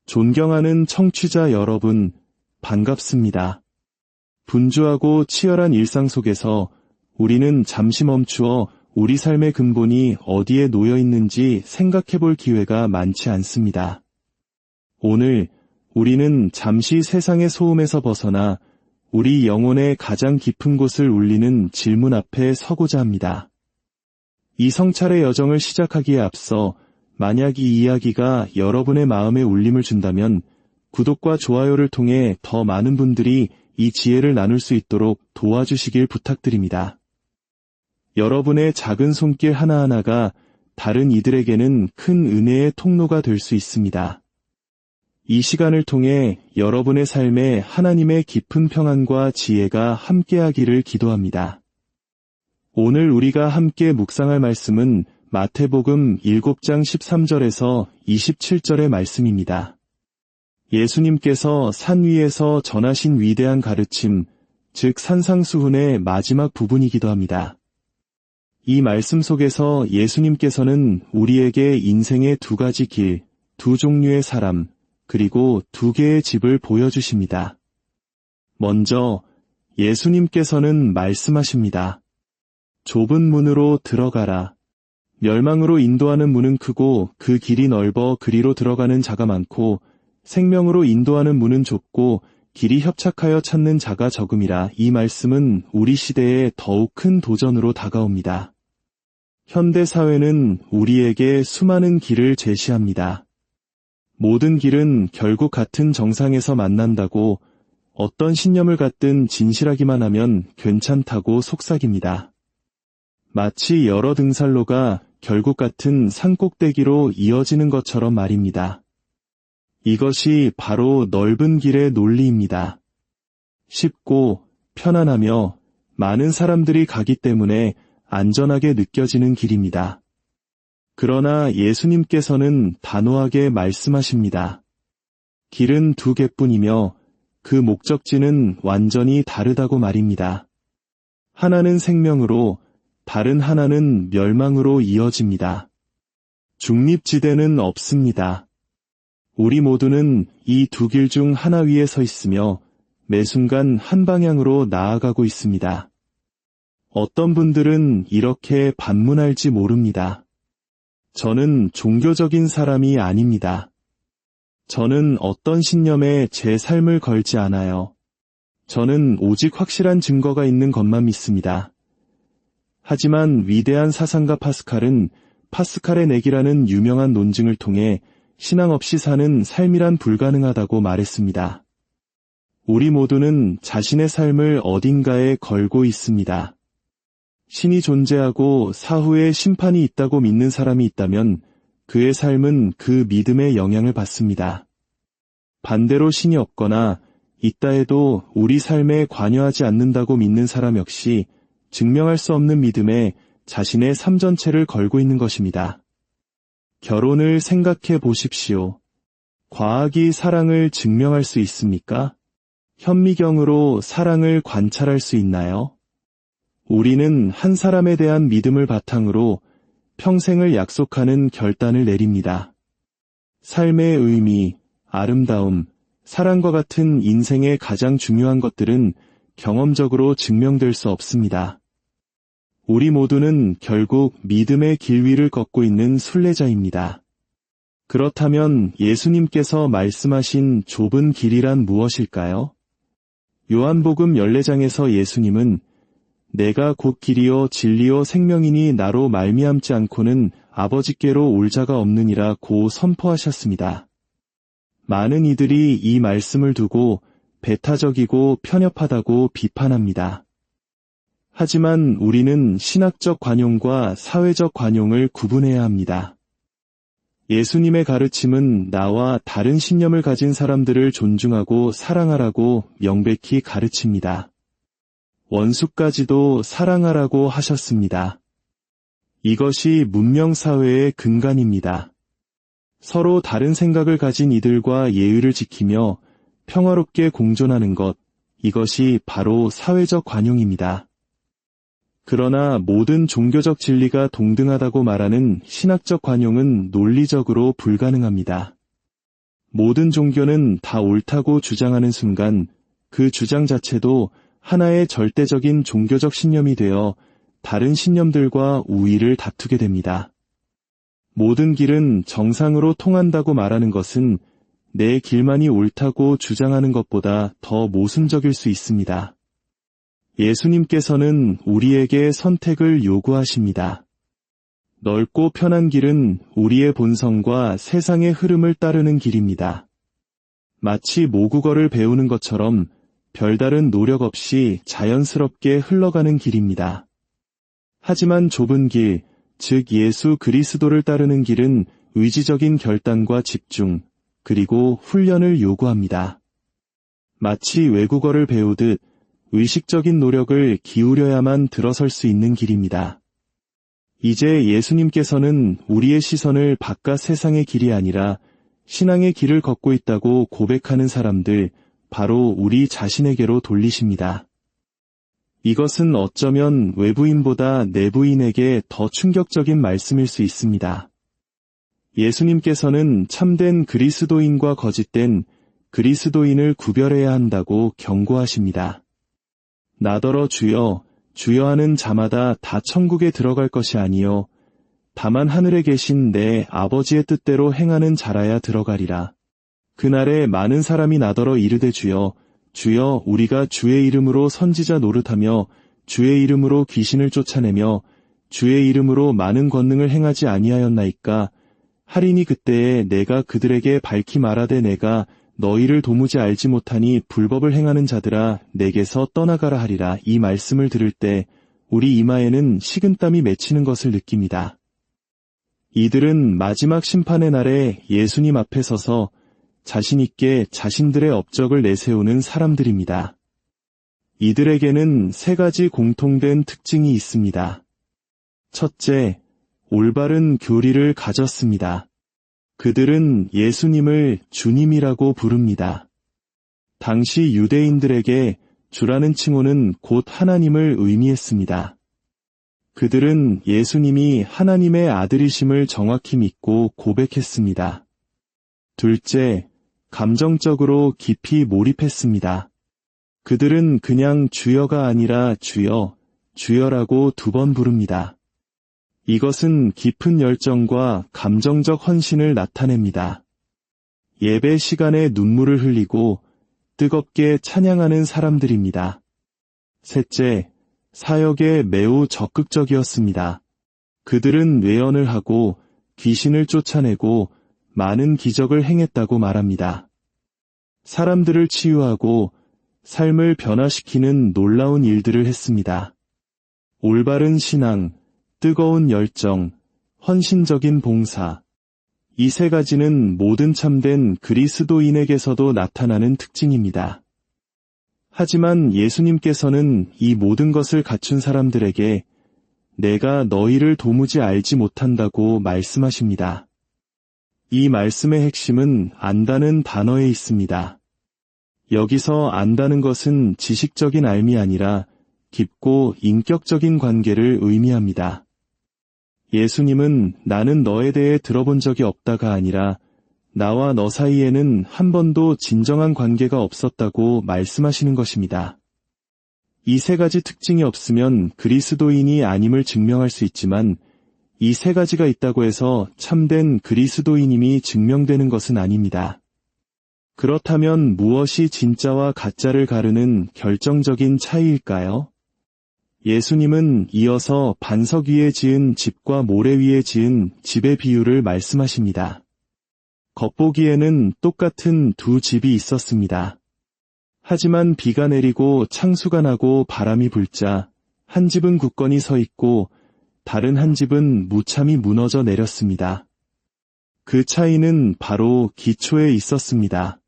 존경하는 청취자 여러분, 반갑습니다. 분주하고 치열한 일상 속에서 우리는 잠시 멈추어 우리 삶의 근본이 어디에 놓여 있는지 생각해 볼 기회가 많지 않습니다. 오늘 우리는 잠시 세상의 소음에서 벗어나 우리 영혼의 가장 깊은 곳을 울리는 질문 앞에 서고자 합니다. 이 성찰의 여정을 시작하기에 앞서 만약 이 이야기가 여러분의 마음에 울림을 준다면 구독과 좋아요를 통해 더 많은 분들이 이 지혜를 나눌 수 있도록 도와주시길 부탁드립니다. 여러분의 작은 손길 하나하나가 다른 이들에게는 큰 은혜의 통로가 될 수 있습니다. 이 시간을 통해 여러분의 삶에 하나님의 깊은 평안과 지혜가 함께하기를 기도합니다. 오늘 우리가 함께 묵상할 말씀은 마태복음 7장 13절에서 27절의 말씀입니다. 예수님께서 산 위에서 전하신 위대한 가르침, 즉 산상수훈의 마지막 부분이기도 합니다. 이 말씀 속에서 예수님께서는 우리에게 인생의 두 가지 길, 두 종류의 사람, 그리고 두 개의 집을 보여주십니다. 먼저 예수님께서는 말씀하십니다. 좁은 문으로 들어가라. 멸망으로 인도하는 문은 크고 그 길이 넓어 그리로 들어가는 자가 많고 생명으로 인도하는 문은 좁고 길이 협착하여 찾는 자가 적음이라. 이 말씀은 우리 시대에 더욱 큰 도전으로 다가옵니다. 현대 사회는 우리에게 수많은 길을 제시합니다. 모든 길은 결국 같은 정상에서 만난다고, 어떤 신념을 갖든 진실하기만 하면 괜찮다고 속삭입니다. 마치 여러 등산로가 결국 같은 산꼭대기로 이어지는 것처럼 말입니다. 이것이 바로 넓은 길의 논리입니다. 쉽고 편안하며 많은 사람들이 가기 때문에 안전하게 느껴지는 길입니다. 그러나 예수님께서는 단호하게 말씀하십니다. 길은 두 개뿐이며 그 목적지는 완전히 다르다고 말입니다. 하나는 생명으로, 다른 하나는 멸망으로 이어집니다. 중립지대는 없습니다. 우리 모두는 이 두 길 중 하나 위에 서 있으며 매 순간 한 방향으로 나아가고 있습니다. 어떤 분들은 이렇게 반문할지 모릅니다. 저는 종교적인 사람이 아닙니다. 저는 어떤 신념에 제 삶을 걸지 않아요. 저는 오직 확실한 증거가 있는 것만 믿습니다. 하지만 위대한 사상가 파스칼은 파스칼의 내기라는 유명한 논증을 통해 신앙 없이 사는 삶이란 불가능하다고 말했습니다. 우리 모두는 자신의 삶을 어딘가에 걸고 있습니다. 신이 존재하고 사후에 심판이 있다고 믿는 사람이 있다면 그의 삶은 그 믿음의 영향을 받습니다. 반대로 신이 없거나 있다 해도 우리 삶에 관여하지 않는다고 믿는 사람 역시 증명할 수 없는 믿음에 자신의 삶 전체를 걸고 있는 것입니다. 결혼을 생각해 보십시오. 과학이 사랑을 증명할 수 있습니까? 현미경으로 사랑을 관찰할 수 있나요? 우리는 한 사람에 대한 믿음을 바탕으로 평생을 약속하는 결단을 내립니다. 삶의 의미, 아름다움, 사랑과 같은 인생의 가장 중요한 것들은 경험적으로 증명될 수 없습니다. 우리 모두는 결국 믿음의 길 위를 걷고 있는 순례자입니다. 그렇다면 예수님께서 말씀하신 좁은 길이란 무엇일까요? 요한복음 14장에서 예수님은 내가 곧 길이요 진리요 생명이니 나로 말미암지 않고는 아버지께로 올 자가 없느니라고 선포하셨습니다. 많은 이들이 이 말씀을 두고 배타적이고 편협하다고 비판합니다. 하지만 우리는 신학적 관용과 사회적 관용을 구분해야 합니다. 예수님의 가르침은 나와 다른 신념을 가진 사람들을 존중하고 사랑하라고 명백히 가르칩니다. 원수까지도 사랑하라고 하셨습니다. 이것이 문명사회의 근간입니다. 서로 다른 생각을 가진 이들과 예의를 지키며 평화롭게 공존하는 것, 이것이 바로 사회적 관용입니다. 그러나 모든 종교적 진리가 동등하다고 말하는 신학적 관용은 논리적으로 불가능합니다. 모든 종교는 다 옳다고 주장하는 순간 그 주장 자체도 하나의 절대적인 종교적 신념이 되어 다른 신념들과 우위를 다투게 됩니다. 모든 길은 정상으로 통한다고 말하는 것은 내 길만이 옳다고 주장하는 것보다 더 모순적일 수 있습니다. 예수님께서는 우리에게 선택을 요구하십니다. 넓고 편한 길은 우리의 본성과 세상의 흐름을 따르는 길입니다. 마치 모국어를 배우는 것처럼 별다른 노력 없이 자연스럽게 흘러가는 길입니다. 하지만 좁은 길, 즉 예수 그리스도를 따르는 길은 의지적인 결단과 집중, 그리고 훈련을 요구합니다. 마치 외국어를 배우듯 의식적인 노력을 기울여야만 들어설 수 있는 길입니다. 이제 예수님께서는 우리의 시선을 바깥 세상의 길이 아니라 신앙의 길을 걷고 있다고 고백하는 사람들, 바로 우리 자신에게로 돌리십니다. 이것은 어쩌면 외부인보다 내부인에게 더 충격적인 말씀일 수 있습니다. 예수님께서는 참된 그리스도인과 거짓된 그리스도인을 구별해야 한다고 경고하십니다. 나더러 주여, 주여 하는 자마다 다 천국에 들어갈 것이 아니요 다만 하늘에 계신 내 아버지의 뜻대로 행하는 자라야 들어가리라. 그날에 많은 사람이 나더러 이르되 주여, 주여 우리가 주의 이름으로 선지자 노릇하며 주의 이름으로 귀신을 쫓아내며 주의 이름으로 많은 권능을 행하지 아니하였나이까? 하리니 그때에 내가 그들에게 밝히 말하되 내가 너희를 도무지 알지 못하니 불법을 행하는 자들아 내게서 떠나가라 하리라. 이 말씀을 들을 때 우리 이마에는 식은땀이 맺히는 것을 느낍니다. 이들은 마지막 심판의 날에 예수님 앞에 서서 자신 있게 자신들의 업적을 내세우는 사람들입니다. 이들에게는 세 가지 공통된 특징이 있습니다. 첫째, 올바른 교리를 가졌습니다. 그들은 예수님을 주님이라고 부릅니다. 당시 유대인들에게 주라는 칭호는 곧 하나님을 의미했습니다. 그들은 예수님이 하나님의 아들이심을 정확히 믿고 고백했습니다. 둘째, 감정적으로 깊이 몰입했습니다. 그들은 그냥 주여가 아니라 주여, 주여라고 2번 부릅니다. 이것은 깊은 열정과 감정적 헌신을 나타냅니다. 예배 시간에 눈물을 흘리고 뜨겁게 찬양하는 사람들입니다. 셋째, 사역에 매우 적극적이었습니다. 그들은 외언을 하고 귀신을 쫓아내고 많은 기적을 행했다고 말합니다. 사람들을 치유하고 삶을 변화시키는 놀라운 일들을 했습니다. 올바른 신앙, 뜨거운 열정, 헌신적인 봉사. 이 세 가지는 모든 참된 그리스도인에게서도 나타나는 특징입니다. 하지만 예수님께서는 이 모든 것을 갖춘 사람들에게 내가 너희를 도무지 알지 못한다고 말씀하십니다. 이 말씀의 핵심은 안다는 단어에 있습니다. 여기서 안다는 것은 지식적인 알미 아니라 깊고 인격적인 관계를 의미합니다. 예수님은 나는 너에 대해 들어본 적이 없다가 아니라 나와 너 사이에는 한 번도 진정한 관계가 없었다고 말씀하시는 것입니다. 이 세 가지 특징이 없으면 그리스도인이 아님을 증명할 수 있지만 이 세 가지가 있다고 해서 참된 그리스도인임이 증명되는 것은 아닙니다. 그렇다면 무엇이 진짜와 가짜를 가르는 결정적인 차이일까요? 예수님은 이어서 반석 위에 지은 집과 모래 위에 지은 집의 비유를 말씀하십니다. 겉보기에는 똑같은 2 집이 있었습니다. 하지만 비가 내리고 창수가 나고 바람이 불자 한 집은 굳건히 서 있고 다른 한 집은 무참히 무너져 내렸습니다. 그 차이는 바로 기초에 있었습니다.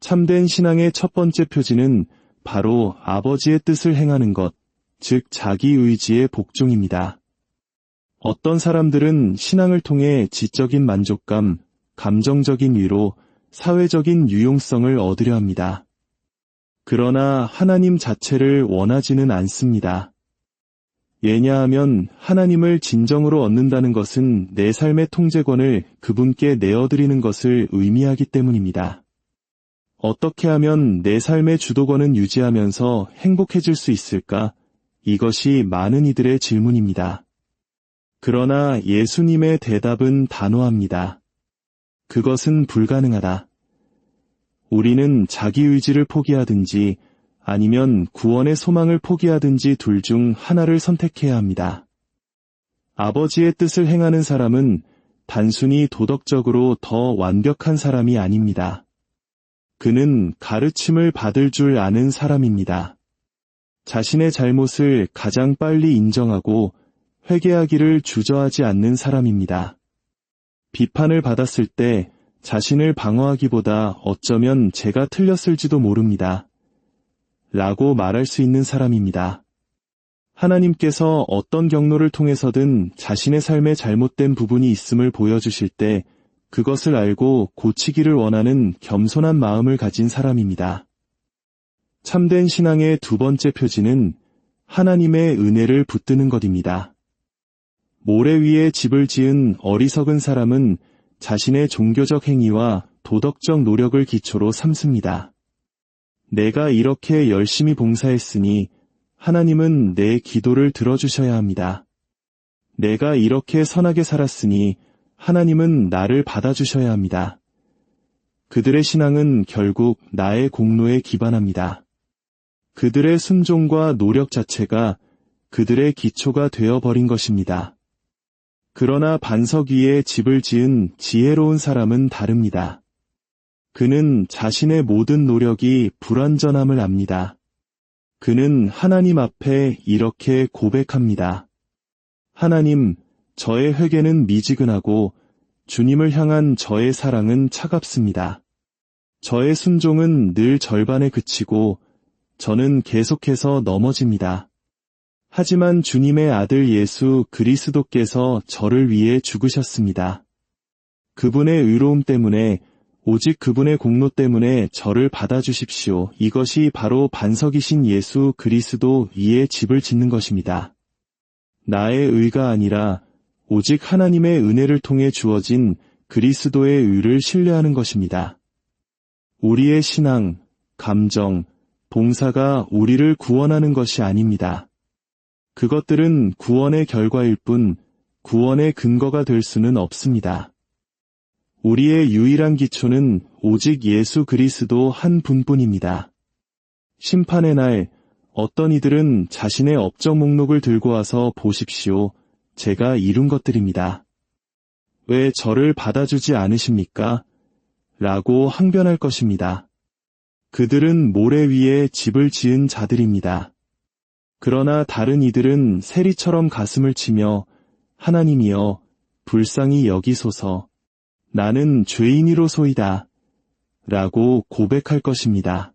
참된 신앙의 첫 번째 표지는 바로 아버지의 뜻을 행하는 것, 즉 자기 의지의 복종입니다. 어떤 사람들은 신앙을 통해 지적인 만족감, 감정적인 위로, 사회적인 유용성을 얻으려 합니다. 그러나 하나님 자체를 원하지는 않습니다. 왜냐하면 하나님을 진정으로 얻는다는 것은 내 삶의 통제권을 그분께 내어드리는 것을 의미하기 때문입니다. 어떻게 하면 내 삶의 주도권은 유지하면서 행복해질 수 있을까? 이것이 많은 이들의 질문입니다. 그러나 예수님의 대답은 단호합니다. 그것은 불가능하다. 우리는 자기 의지를 포기하든지 아니면 구원의 소망을 포기하든지 둘 중 하나를 선택해야 합니다. 아버지의 뜻을 행하는 사람은 단순히 도덕적으로 더 완벽한 사람이 아닙니다. 그는 가르침을 받을 줄 아는 사람입니다. 자신의 잘못을 가장 빨리 인정하고 회개하기를 주저하지 않는 사람입니다. 비판을 받았을 때 자신을 방어하기보다 어쩌면 제가 틀렸을지도 모릅니다. 라고 말할 수 있는 사람입니다. 하나님께서 어떤 경로를 통해서든 자신의 삶에 잘못된 부분이 있음을 보여주실 때 그것을 알고 고치기를 원하는 겸손한 마음을 가진 사람입니다. 참된 신앙의 두 번째 표지는 하나님의 은혜를 붙드는 것입니다. 모래 위에 집을 지은 어리석은 사람은 자신의 종교적 행위와 도덕적 노력을 기초로 삼습니다. 내가 이렇게 열심히 봉사했으니 하나님은 내 기도를 들어주셔야 합니다. 내가 이렇게 선하게 살았으니 하나님은 나를 받아주셔야 합니다. 그들의 신앙은 결국 나의 공로에 기반합니다. 그들의 순종과 노력 자체가 그들의 기초가 되어버린 것입니다. 그러나 반석 위에 집을 지은 지혜로운 사람은 다릅니다. 그는 자신의 모든 노력이 불완전함을 압니다. 그는 하나님 앞에 이렇게 고백합니다. 하나님, 저의 회개는 미지근하고 주님을 향한 저의 사랑은 차갑습니다. 저의 순종은 늘 절반에 그치고 저는 계속해서 넘어집니다. 하지만 주님의 아들 예수 그리스도께서 저를 위해 죽으셨습니다. 그분의 의로움 때문에 오직 그분의 공로 때문에 저를 받아주십시오. 이것이 바로 반석이신 예수 그리스도 위에 집을 짓는 것입니다. 나의 의가 아니라 오직 하나님의 은혜를 통해 주어진 그리스도의 의를 신뢰하는 것입니다. 우리의 신앙, 감정, 봉사가 우리를 구원하는 것이 아닙니다. 그것들은 구원의 결과일 뿐 구원의 근거가 될 수는 없습니다. 우리의 유일한 기초는 오직 예수 그리스도 한 분뿐입니다. 심판의 날 어떤 이들은 자신의 업적 목록을 들고 와서 보십시오. 제가 이룬 것들입니다. 왜 저를 받아주지 않으십니까? 라고 항변할 것입니다. 그들은 모래 위에 집을 지은 자들입니다. 그러나 다른 이들은 세리처럼 가슴을 치며 하나님이여 불쌍히 여기소서 나는 죄인이로소이다 라고 고백할 것입니다.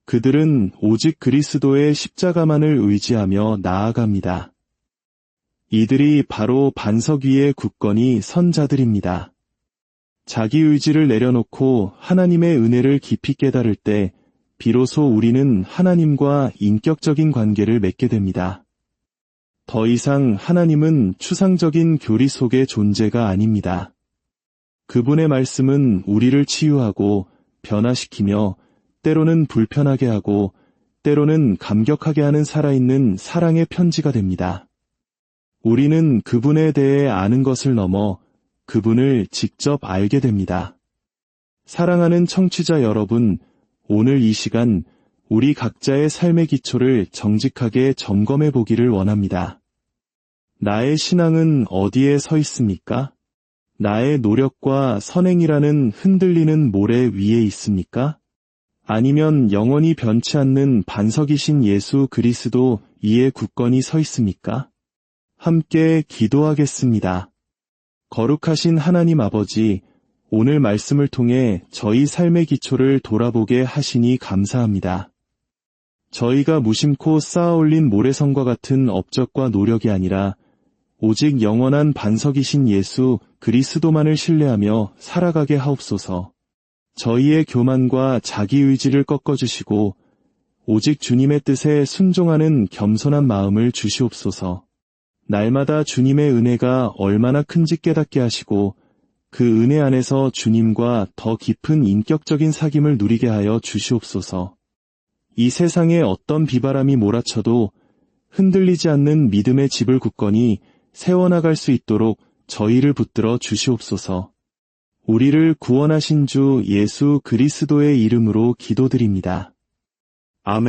그들은 오직 그리스도의 십자가만을 의지하며 나아갑니다. 이들이 바로 반석 위에 굳건히 선 자들입니다. 자기 의지를 내려놓고 하나님의 은혜를 깊이 깨달을 때 비로소 우리는 하나님과 인격적인 관계를 맺게 됩니다. 더 이상 하나님은 추상적인 교리 속의 존재가 아닙니다. 그분의 말씀은 우리를 치유하고 변화시키며 때로는 불편하게 하고 때로는 감격하게 하는 살아있는 사랑의 편지가 됩니다. 우리는 그분에 대해 아는 것을 넘어 그분을 직접 알게 됩니다. 사랑하는 청취자 여러분, 오늘 이 시간 우리 각자의 삶의 기초를 정직하게 점검해 보기를 원합니다. 나의 신앙은 어디에 서 있습니까? 나의 노력과 선행이라는 흔들리는 모래 위에 있습니까? 아니면 영원히 변치 않는 반석이신 예수 그리스도 위에 굳건히 서 있습니까? 함께 기도하겠습니다. 거룩하신 하나님 아버지, 오늘 말씀을 통해 저희 삶의 기초를 돌아보게 하시니 감사합니다. 저희가 무심코 쌓아올린 모래성과 같은 업적과 노력이 아니라 오직 영원한 반석이신 예수 그리스도만을 신뢰하며 살아가게 하옵소서. 저희의 교만과 자기의지를 꺾어주시고 오직 주님의 뜻에 순종하는 겸손한 마음을 주시옵소서. 날마다 주님의 은혜가 얼마나 큰지 깨닫게 하시고 그 은혜 안에서 주님과 더 깊은 인격적인 사귐을 누리게 하여 주시옵소서. 이 세상에 어떤 비바람이 몰아쳐도 흔들리지 않는 믿음의 집을 굳건히 세워나갈 수 있도록 저희를 붙들어 주시옵소서. 우리를 구원하신 주 예수 그리스도의 이름으로 기도드립니다. 아멘.